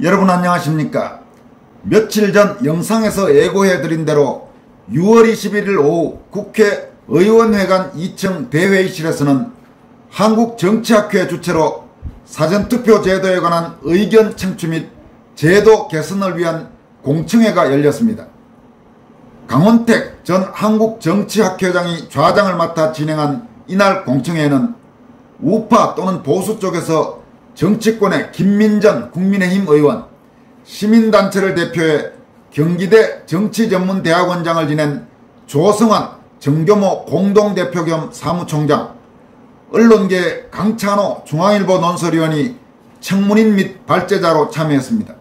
여러분 안녕하십니까? 며칠 전 영상에서 예고해드린 대로 6월 21일 오후 국회 의원회관 2층 대회의실에서는 한국정치학회 주최로 사전투표 제도에 관한 의견 청취 및 제도 개선을 위한 공청회가 열렸습니다. 강원택 전 한국정치학회장이 좌장을 맡아 진행한 이날 공청회에는 우파 또는 보수 쪽에서 정치권의 김민전 국민의힘 의원, 시민단체를 대표해 경기대 정치전문대학원장을 지낸 조성환 정교모 공동대표 겸 사무총장, 언론계 강찬호 중앙일보 논설위원이 청문인 및 발제자로 참여했습니다.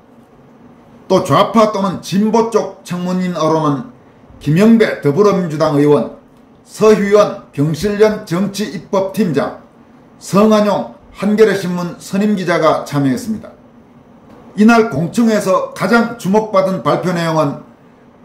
또 좌파 또는 진보 쪽 청문인으로는 김영배 더불어민주당 의원, 서휘원 경실련 정치입법팀장, 성한용 한겨레신문 선임기자가 참여했습니다. 이날 공청회에서 가장 주목받은 발표 내용은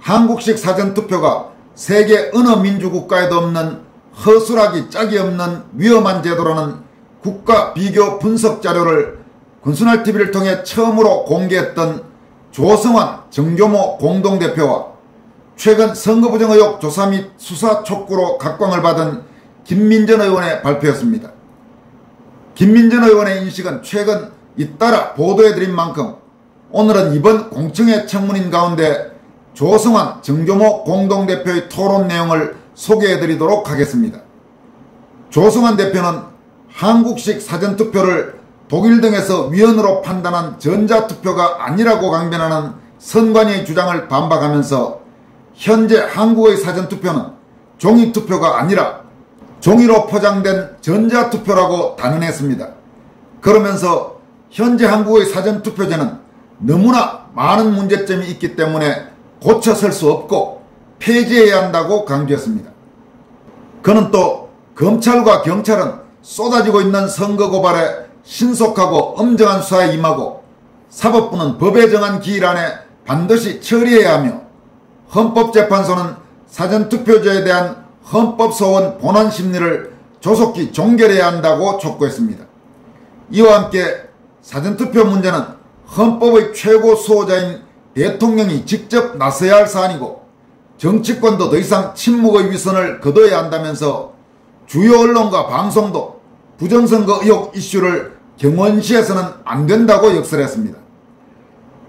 한국식 사전투표가 세계 어느 민주국가에도 없는 허술하기 짝이 없는 위험한 제도라는 국가 비교 분석 자료를 건순알TV를 통해 처음으로 공개했던 조성환 정교모 공동대표와 최근 선거부정 의혹 조사 및 수사 촉구로 각광을 받은 김민전 의원의 발표였습니다. 김민전 의원의 인식은 최근 잇따라 보도해드린 만큼 오늘은 이번 공청회 청문인 가운데 조성환 정교모 공동대표의 토론 내용을 소개해드리도록 하겠습니다. 조성환 대표는 한국식 사전투표를 독일 등에서 위헌으로 판단한 전자투표가 아니라고 강변하는 선관위의 주장을 반박하면서 현재 한국의 사전투표는 종이투표가 아니라 종이로 포장된 전자투표라고 단언했습니다. 그러면서 현재 한국의 사전투표제는 너무나 많은 문제점이 있기 때문에 고쳐설 수 없고 폐지해야 한다고 강조했습니다. 그는 또 검찰과 경찰은 쏟아지고 있는 선거 고발에 신속하고 엄정한 수사에 임하고 사법부는 법에 정한 기일 안에 반드시 처리해야 하며 헌법재판소는 사전투표제에 대한 헌법소원 본안 심리를 조속히 종결해야 한다고 촉구했습니다. 이와 함께 사전투표 문제는 헌법의 최고 수호자인 대통령이 직접 나서야 할 사안이고 정치권도 더 이상 침묵의 위선을 거둬야 한다면서 주요 언론과 방송도 부정선거 의혹 이슈를 경원시해서는 안 된다고 역설했습니다.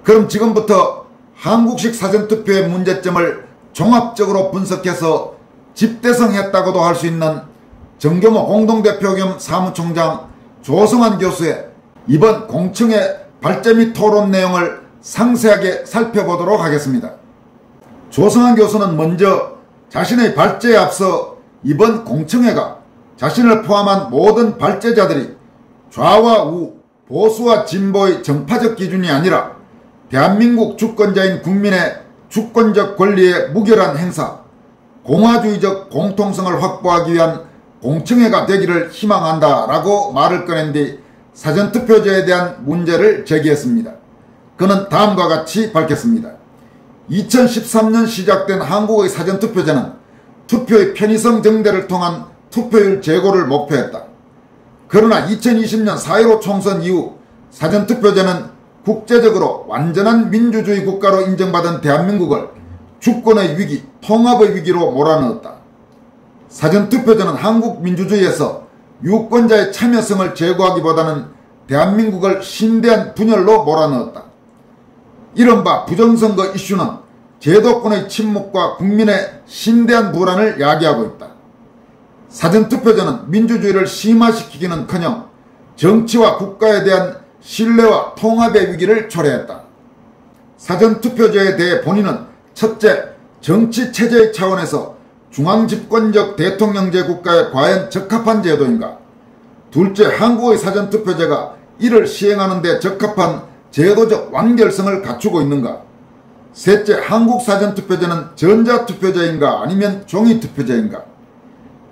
그럼 지금부터 한국식 사전투표의 문제점을 종합적으로 분석해서 집대성했다고도 할 수 있는 정교모 공동대표 겸 사무총장 조성환 교수의 이번 공청회 발제 및 토론 내용을 상세하게 살펴보도록 하겠습니다. 조성환 교수는 먼저 자신의 발제에 앞서 이번 공청회가 자신을 포함한 모든 발제자들이 좌와 우, 보수와 진보의 정파적 기준이 아니라 대한민국 주권자인 국민의 주권적 권리의 무결한 행사, 공화주의적 공통성을 확보하기 위한 공청회가 되기를 희망한다라고 말을 꺼낸 뒤 사전투표제에 대한 문제를 제기했습니다. 그는 다음과 같이 밝혔습니다. 2013년 시작된 한국의 사전투표제는 투표의 편의성 증대를 통한 투표율 제고를 목표했다. 그러나 2020년 4.15 총선 이후 사전투표제는 국제적으로 완전한 민주주의 국가로 인정받은 대한민국을 주권의 위기, 통합의 위기로 몰아넣었다. 사전투표제는 한국 민주주의에서 유권자의 참여성을 제고하기보다는 대한민국을 심대한 분열로 몰아넣었다. 이른바 부정선거 이슈는 제도권의 침묵과 국민의 심대한 불안을 야기하고 있다. 사전투표제는 민주주의를 심화시키기는커녕 정치와 국가에 대한 신뢰와 통합의 위기를 초래했다. 사전투표제에 대해 본인은 첫째, 정치체제의 차원에서 중앙집권적 대통령제 국가에 과연 적합한 제도인가? 둘째, 한국의 사전투표제가 이를 시행하는 데 적합한 제도적 완결성을 갖추고 있는가? 셋째, 한국 사전투표제는 전자투표제인가 아니면 종이투표제인가?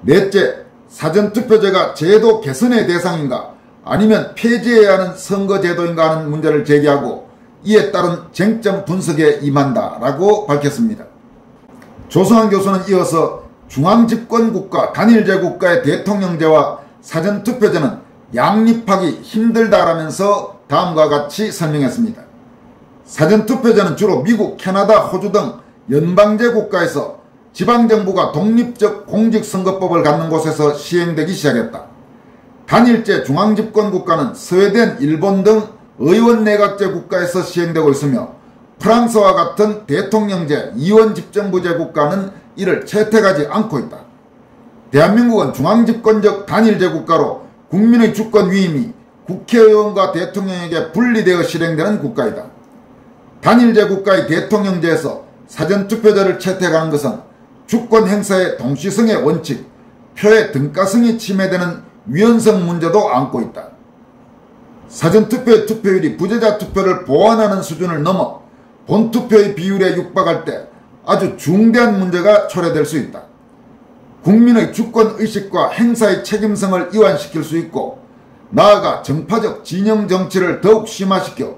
넷째, 사전투표제가 제도 개선의 대상인가 아니면 폐지해야 하는 선거제도인가 하는 문제를 제기하고 이에 따른 쟁점 분석에 임한다라고 밝혔습니다. 조성환 교수는 이어서 중앙집권국가 단일제국가의 대통령제와 사전투표제는 양립하기 힘들다라면서 다음과 같이 설명했습니다. 사전투표제는 주로 미국, 캐나다, 호주 등 연방제 국가에서 지방정부가 독립적 공직선거법을 갖는 곳에서 시행되기 시작했다. 단일제 중앙집권 국가는 스웨덴, 일본 등 의원내각제 국가에서 시행되고 있으며 프랑스와 같은 대통령제 이원집정부제 국가는 이를 채택하지 않고 있다. 대한민국은 중앙집권적 단일제 국가로 국민의 주권 위임이 국회의원과 대통령에게 분리되어 실행되는 국가이다. 단일제 국가의 대통령제에서 사전투표제를 채택하는 것은 주권 행사의 동시성의 원칙, 표의 등가성이 침해되는 위헌성 문제도 안고 있다. 사전투표의 투표율이 부재자 투표를 보완하는 수준을 넘어 본투표의 비율에 육박할 때 아주 중대한 문제가 초래될 수 있다. 국민의 주권의식과 행사의 책임성을 이완시킬 수 있고 나아가 정파적 진영 정치를 더욱 심화시켜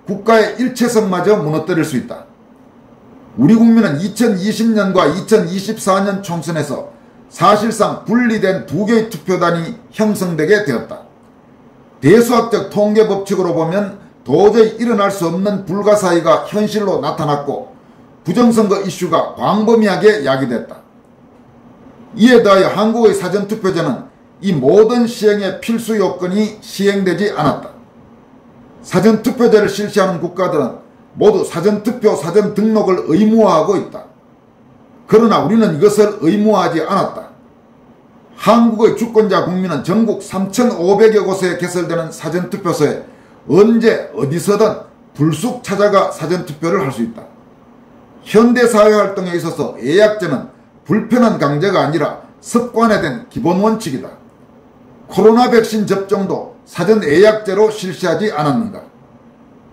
국가의 일체성마저 무너뜨릴 수 있다. 우리 국민은 2020년과 2024년 총선에서 사실상 분리된 두 개의 투표단이 형성되게 되었다. 대수학적 통계 법칙으로 보면 도저히 일어날 수 없는 불가사의가 현실로 나타났고 부정선거 이슈가 광범위하게 야기됐다. 이에 더하여 한국의 사전투표제는 이 모든 시행의 필수 요건이 시행되지 않았다. 사전투표제를 실시하는 국가들은 모두 사전투표 사전등록을 의무화하고 있다. 그러나 우리는 이것을 의무화하지 않았다. 한국의 주권자 국민은 전국 3,500여 곳에 개설되는 사전투표소에 언제 어디서든 불쑥 찾아가 사전투표를 할 수 있다. 현대사회활동에 있어서 예약제는 불편한 강제가 아니라 습관화된 기본 원칙이다. 코로나 백신 접종도 사전 예약제로 실시하지 않았는가?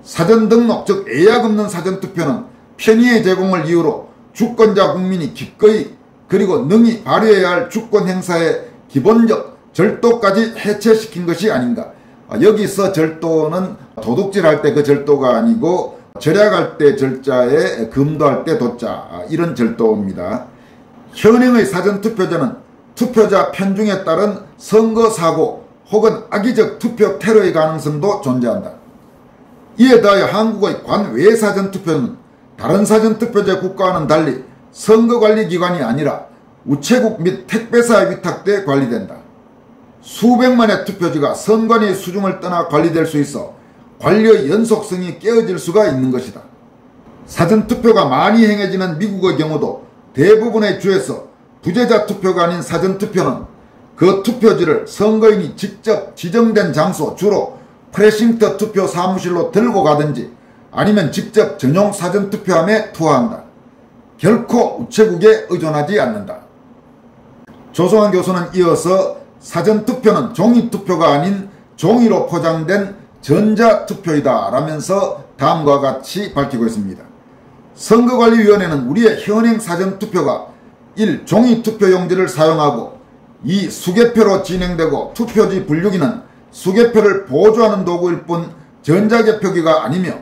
사전 등록 즉 예약 없는 사전투표는 편의의 제공을 이유로 주권자 국민이 기꺼이 그리고 능히 발휘해야 할 주권 행사의 기본적 절도까지 해체시킨 것이 아닌가. 여기서 절도는 도둑질할 때 그 절도가 아니고 절약할 때 절자에 금도할 때 도자, 이런 절도입니다. 현행의 사전투표제는 투표자 편중에 따른 선거사고 혹은 악의적 투표 테러의 가능성도 존재한다. 이에 더하여 한국의 관외 사전투표는 다른 사전투표제 국가와는 달리 선거관리기관이 아니라 우체국 및 택배사에 위탁돼 관리된다. 수백만의 투표지가 선관위의 수중을 떠나 관리될 수 있어 관리의 연속성이 깨어질 수가 있는 것이다. 사전투표가 많이 행해지는 미국의 경우도 대부분의 주에서 부재자 투표가 아닌 사전투표는 그 투표지를 선거인이 직접 지정된 장소 주로 프레싱터 투표 사무실로 들고 가든지 아니면 직접 전용 사전투표함에 투하한다. 결코 우체국에 의존하지 않는다. 조성환 교수는 이어서 사전투표는 종이투표가 아닌 종이로 포장된 전자투표이다 라면서 다음과 같이 밝히고 있습니다. 선거관리위원회는 우리의 현행 사전투표가 1. 종이투표용지를 사용하고 2. 수개표로 진행되고 투표지 분류기는 수개표를 보조하는 도구일 뿐 전자개표기가 아니며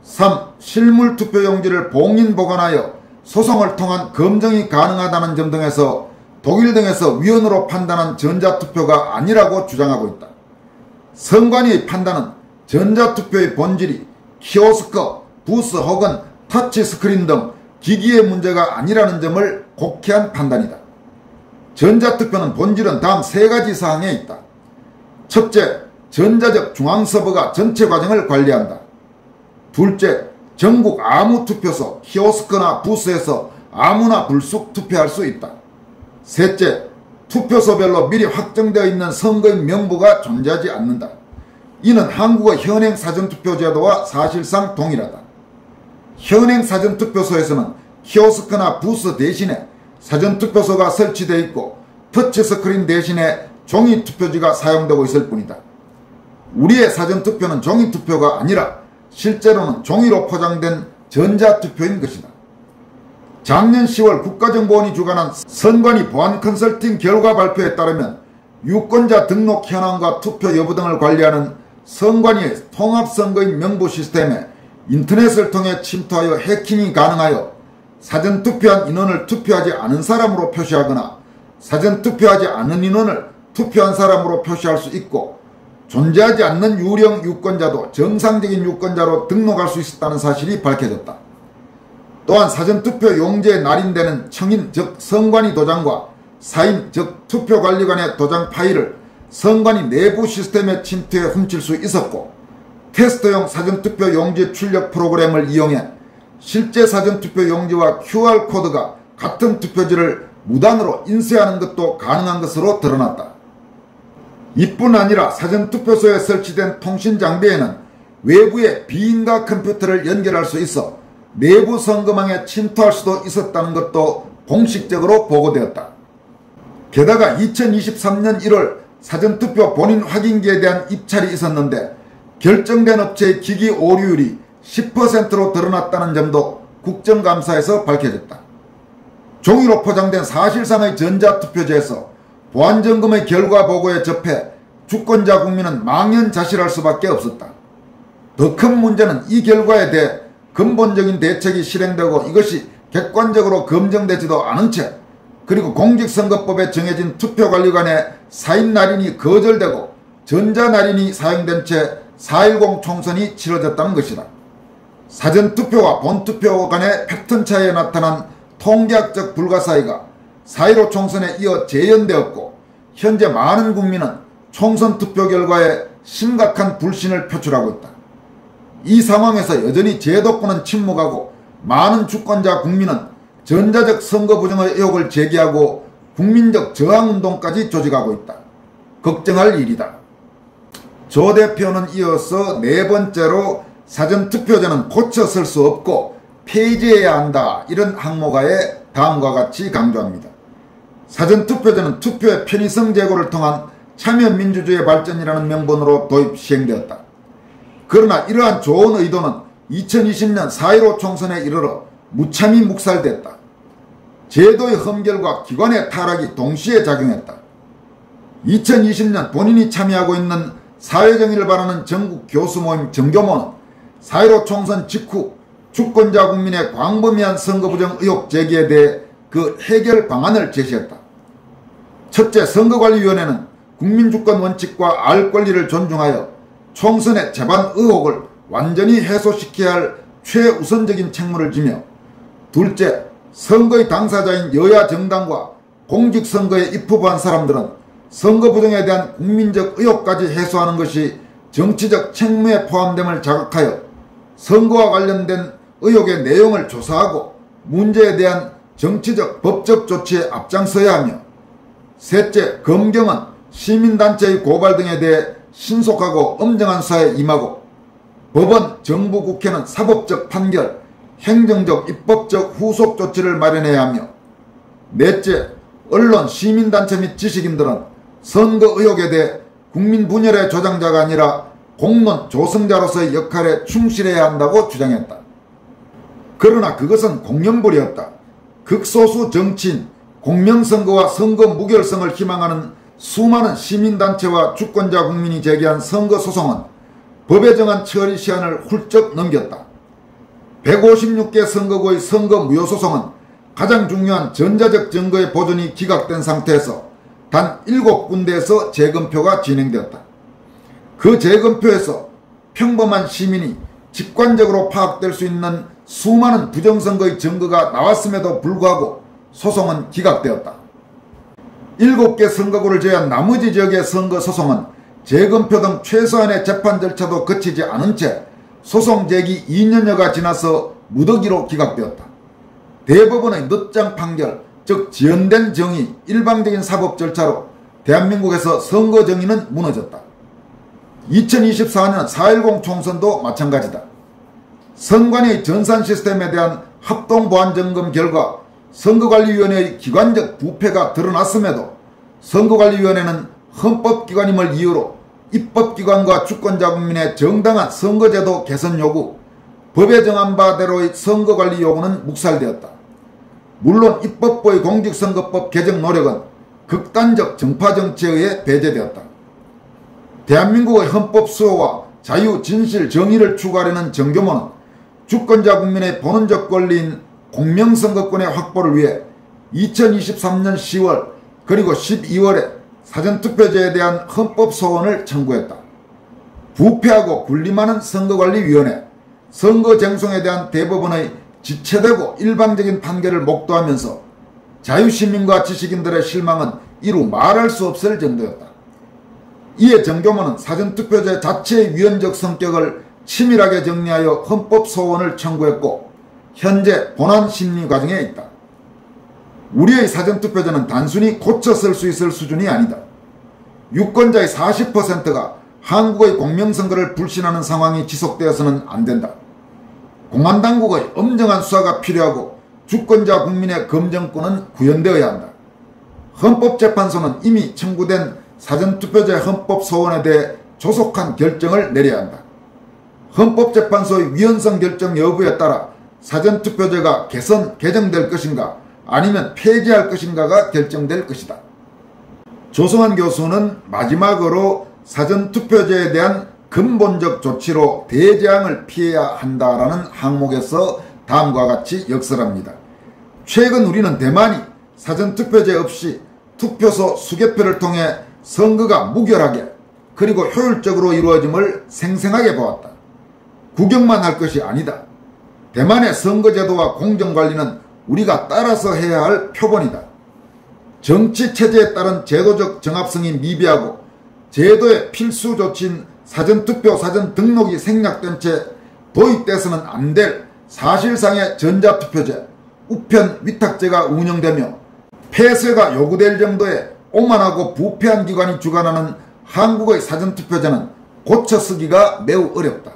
3. 실물투표용지를 봉인 보관하여 소송을 통한 검증이 가능하다는 점 등에서 독일 등에서 위헌으로 판단한 전자투표가 아니라고 주장하고 있다. 선관위의 판단은 전자투표의 본질이 키오스크, 부스 혹은 터치스크린 등 기기의 문제가 아니라는 점을 곡해한 판단이다. 전자투표는 본질은 다음 세 가지 사항에 있다. 첫째, 전자적 중앙서버가 전체 과정을 관리한다. 둘째, 전국 아무 투표소, 키오스크나 부스에서 아무나 불쑥 투표할 수 있다. 셋째, 투표소별로 미리 확정되어 있는 선거인 명부가 존재하지 않는다. 이는 한국의 현행 사전투표제도와 사실상 동일하다. 현행 사전투표소에서는 키오스크나 부스 대신에 사전투표소가 설치되어 있고 터치스크린 대신에 종이투표지가 사용되고 있을 뿐이다. 우리의 사전투표는 종이투표가 아니라 실제로는 종이로 포장된 전자투표인 것이다. 작년 10월 국가정보원이 주관한 선관위 보안 컨설팅 결과 발표에 따르면 유권자 등록 현황과 투표 여부 등을 관리하는 선관위의 통합선거인 명부 시스템에 인터넷을 통해 침투하여 해킹이 가능하여 사전투표한 인원을 투표하지 않은 사람으로 표시하거나 사전투표하지 않은 인원을 투표한 사람으로 표시할 수 있고 존재하지 않는 유령 유권자도 정상적인 유권자로 등록할 수 있었다는 사실이 밝혀졌다. 또한 사전투표 용지의 날인되는 청인 즉 선관위 도장과 사인 즉 투표관리관의 도장 파일을 선관위 내부 시스템에 침투해 훔칠 수 있었고, 테스트용 사전투표 용지 출력 프로그램을 이용해 실제 사전투표 용지와 QR코드가 같은 투표지를 무단으로 인쇄하는 것도 가능한 것으로 드러났다. 이뿐 아니라 사전투표소에 설치된 통신장비에는 외부의 비인가 컴퓨터를 연결할 수 있어 내부 선거망에 침투할 수도 있었다는 것도 공식적으로 보고되었다. 게다가 2023년 1월 사전투표 본인 확인기에 대한 입찰이 있었는데 결정된 업체의 기기 오류율이 10%로 드러났다는 점도 국정감사에서 밝혀졌다. 종이로 포장된 사실상의 전자투표지에서 보안점검의 결과 보고에 접해 주권자 국민은 망연자실할 수밖에 없었다. 더 큰 문제는 이 결과에 대해 근본적인 대책이 실행되고 이것이 객관적으로 검증되지도 않은 채, 그리고 공직선거법에 정해진 투표관리관의 사인날인이 거절되고 전자날인이 사용된 채 4.10 총선이 치러졌다는 것이다. 사전투표와 본투표 간의 패턴 차이에 나타난 통계학적 불가사의가 4.15 총선에 이어 재현되었고, 현재 많은 국민은 총선 투표 결과에 심각한 불신을 표출하고 있다. 이 상황에서 여전히 제도권은 침묵하고 많은 주권자 국민은 전자적 선거 부정의 의혹을 제기하고 국민적 저항운동까지 조직하고 있다. 걱정할 일이다. 조 대표는 이어서 네 번째로 사전투표제는 고쳐 쓸 수 없고 폐지해야 한다, 이런 항목하에 다음과 같이 강조합니다. 사전투표제는 투표의 편의성 제고를 통한 참여민주주의 발전이라는 명분으로 도입 시행되었다. 그러나 이러한 좋은 의도는 2020년 4.15 총선에 이르러 무참히 묵살됐다. 제도의 흠결과 기관의 타락이 동시에 작용했다. 2020년 본인이 참여하고 있는 사회정의를 바라는 전국 교수 모임 정교모는 4.15 총선 직후 주권자 국민의 광범위한 선거부정 의혹 제기에 대해 그 해결 방안을 제시했다. 첫째, 선거관리위원회는 국민주권 원칙과 알 권리를 존중하여 총선의 재반 의혹을 완전히 해소시켜야 할 최우선적인 책무를 지며, 둘째, 선거의 당사자인 여야 정당과 공직선거에 입후보한 사람들은 선거 부정에 대한 국민적 의혹까지 해소하는 것이 정치적 책무에 포함됨을 자각하여 선거와 관련된 의혹의 내용을 조사하고 문제에 대한 정치적 법적 조치에 앞장서야 하며, 셋째, 검경은 시민단체의 고발 등에 대해 신속하고 엄정한 수사에 임하고 법원, 정부, 국회는 사법적 판결, 행정적, 입법적 후속 조치를 마련해야 하며, 넷째, 언론, 시민단체 및 지식인들은 선거 의혹에 대해 국민 분열의 조장자가 아니라 공론 조성자로서의 역할에 충실해야 한다고 주장했다. 그러나 그것은 공연불이었다. 극소수 정치인, 공명선거와 선거 무결성을 희망하는 수많은 시민단체와 주권자 국민이 제기한 선거소송은 법에 정한 처리 시한을 훌쩍 넘겼다. 156개 선거구의 선거 무효소송은 가장 중요한 전자적 증거의 보존이 기각된 상태에서 단 7군데에서 재검표가 진행되었다. 그 재검표에서 평범한 시민이 직관적으로 파악될 수 있는 수많은 부정선거의 증거가 나왔음에도 불구하고 소송은 기각되었다. 7개 선거구를 제외한 나머지 지역의 선거소송은 재검표 등 최소한의 재판 절차도 거치지 않은 채 소송 제기 2년여가 지나서 무더기로 기각되었다. 대법원의 늦장 판결, 즉 지연된 정의, 일방적인 사법 절차로 대한민국에서 선거 정의는 무너졌다. 2024년 4.10 총선도 마찬가지다. 선관위의 전산 시스템에 대한 합동보안점검 결과 선거관리위원회의 기관적 부패가 드러났음에도 선거관리위원회는 헌법기관임을 이유로 입법기관과 주권자 국민의 정당한 선거제도 개선 요구, 법에 정한 바대로의 선거관리 요구는 묵살되었다. 물론 입법부의 공직선거법 개정 노력은 극단적 정파정치에 의해 배제되었다. 대한민국의 헌법 수호와 자유, 진실, 정의를 추구하려는 정교모는 주권자 국민의 본원적 권리인 공명선거권의 확보를 위해 2023년 10월 그리고 12월에 사전투표제에 대한 헌법 소원을 청구했다. 부패하고 군림하는 선거관리위원회, 선거쟁송에 대한 대법원의 지체되고 일방적인 판결을 목도하면서 자유시민과 지식인들의 실망은 이루 말할 수 없을 정도였다. 이에 정교모는 사전투표제 자체의 위헌적 성격을 치밀하게 정리하여 헌법 소원을 청구했고 현재 본안 심리 과정에 있다. 우리의 사전투표제는 단순히 고쳐 쓸 수 있을 수준이 아니다. 유권자의 40%가 한국의 공명선거를 불신하는 상황이 지속되어서는 안 된다. 공안당국의 엄정한 수사가 필요하고 주권자 국민의 검증권은 구현되어야 한다. 헌법재판소는 이미 청구된 사전투표제 헌법 소원에 대해 조속한 결정을 내려야 한다. 헌법재판소의 위헌성 결정 여부에 따라 사전투표제가 개정될 것인가 아니면 폐지할 것인가가 결정될 것이다. 조성환 교수는 마지막으로 사전투표제에 대한 근본적 조치로 대재앙을 피해야 한다라는 항목에서 다음과 같이 역설합니다. 최근 우리는 대만이 사전투표제 없이 투표소 수개표를 통해 선거가 무결하게 그리고 효율적으로 이루어짐을 생생하게 보았다. 구경만 할 것이 아니다. 대만의 선거제도와 공정관리는 우리가 따라서 해야 할 표본이다. 정치체제에 따른 제도적 정합성이 미비하고 제도의 필수 조치인 사전투표 사전등록이 생략된 채 도입돼서는 안 될 사실상의 전자투표제, 우편 위탁제가 운영되며 폐쇄가 요구될 정도의 오만하고 부패한 기관이 주관하는 한국의 사전투표제는 고쳐쓰기가 매우 어렵다.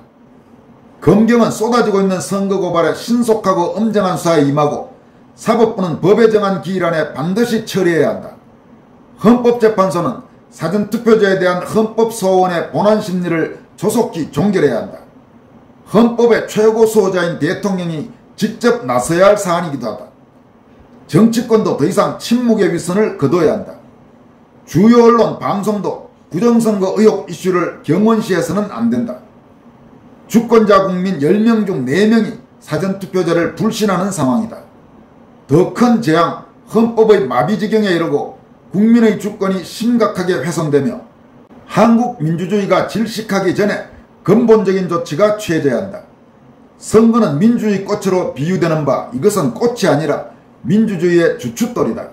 검경은 쏟아지고 있는 선거 고발에 신속하고 엄정한 수사에 임하고 사법부는 법에 정한 기일 안에 반드시 처리해야 한다. 헌법재판소는 사전투표제에 대한 헌법소원의 본안심리를 조속히 종결해야 한다. 헌법의 최고 수호자인 대통령이 직접 나서야 할 사안이기도 하다. 정치권도 더 이상 침묵의 위선을 거둬야 한다. 주요 언론, 방송도 부정선거 의혹 이슈를 경원시해서는 안 된다. 주권자 국민 10명 중 4명이 사전투표제를 불신하는 상황이다. 더 큰 재앙, 헌법의 마비지경에 이르고 국민의 주권이 심각하게 훼손되며 한국 민주주의가 질식하기 전에 근본적인 조치가 취해져야 한다. 선거는 민주주의 꽃으로 비유되는 바 이것은 꽃이 아니라 민주주의의 주춧돌이다.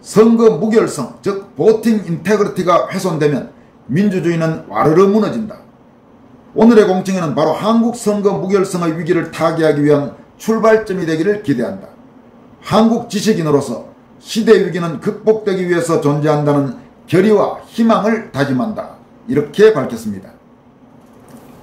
선거 무결성, 즉 보팅 인테그리티가 훼손되면 민주주의는 와르르 무너진다. 오늘의 공청회는 바로 한국 선거 무결성의 위기를 타개하기 위한 출발점이 되기를 기대한다. 한국 지식인으로서 시대 위기는 극복되기 위해서 존재한다는 결의와 희망을 다짐한다. 이렇게 밝혔습니다.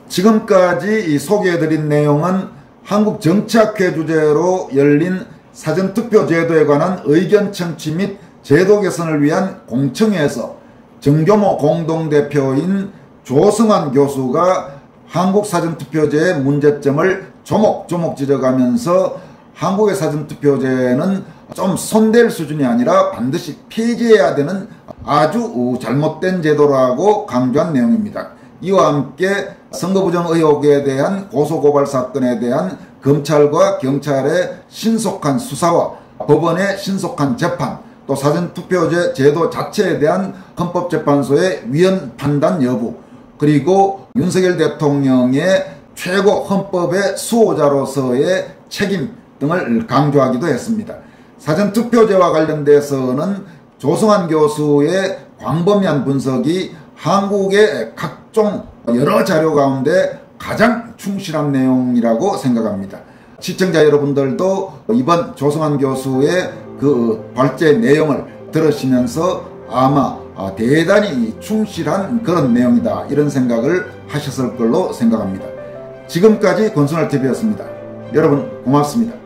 지금까지 소개해드린 내용은 한국정치학회 주재로 열린 사전투표 제도에 관한 의견 청취 및 제도 개선을 위한 공청회에서 정교모 공동대표인 조성환 교수가 한국 사전투표제의 문제점을 조목조목 지적하면서 한국의 사전투표제는 좀 손댈 수준이 아니라 반드시 폐지해야 되는 아주 잘못된 제도라고 강조한 내용입니다. 이와 함께 선거부정 의혹에 대한 고소고발 사건에 대한 검찰과 경찰의 신속한 수사와 법원의 신속한 재판, 또 사전투표제 제도 자체에 대한 헌법재판소의 위헌 판단 여부, 그리고 윤석열 대통령의 최고 헌법의 수호자로서의 책임 등을 강조하기도 했습니다. 사전투표제와 관련돼서는 조성환 교수의 광범위한 분석이 한국의 각종 여러 자료 가운데 가장 충실한 내용이라고 생각합니다. 시청자 여러분들도 이번 조성환 교수의 그 발제 내용을 들으시면서 아마 대단히 충실한 그런 내용이다 이런 생각을 하셨을 걸로 생각합니다. 지금까지 권순할TV였습니다. 여러분 고맙습니다.